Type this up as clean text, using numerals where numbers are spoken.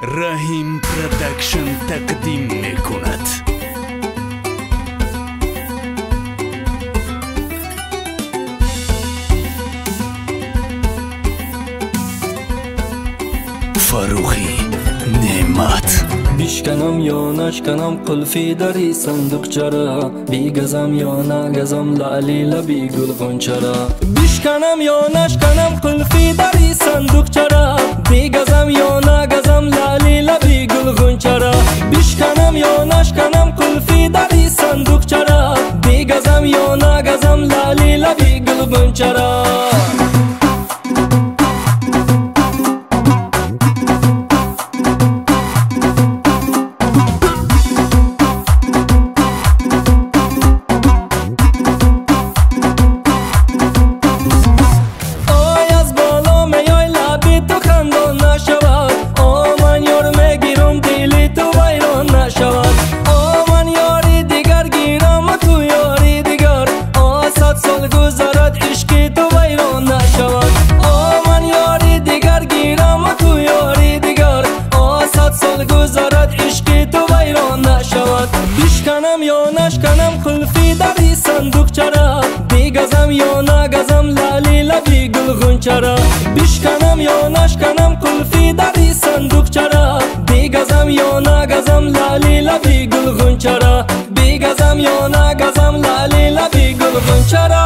رحیم پرودکشن تقدیم میکند. فروخی نعمت. بشکنم یا نشکنم قلفی داری صندوق چرا، بیگزم یا نگزم لعلی لبی گل غنچرا. بشکنم یا نشکنم قلفی داری صندوق چرا، بیگزم یا نگزم لعلی لبی گل غنچرا. بشکنم یا نشکنم قلفی داری صندوق چرا، بیگزم یا نگزم لعلی لبی گل غنچرا. بشکنم یا نشکنم قلفی داری صندوق چرا، بیگزم یا نگزم لعلی لبی گل غنچرا. بشکنم یا نشکنم قلفی داری صندوق چرا، بیگزم یا نگزم لعلی لبی گل غنچرا. بیگزم یا نگزم لعلی لبی گل غنچرا.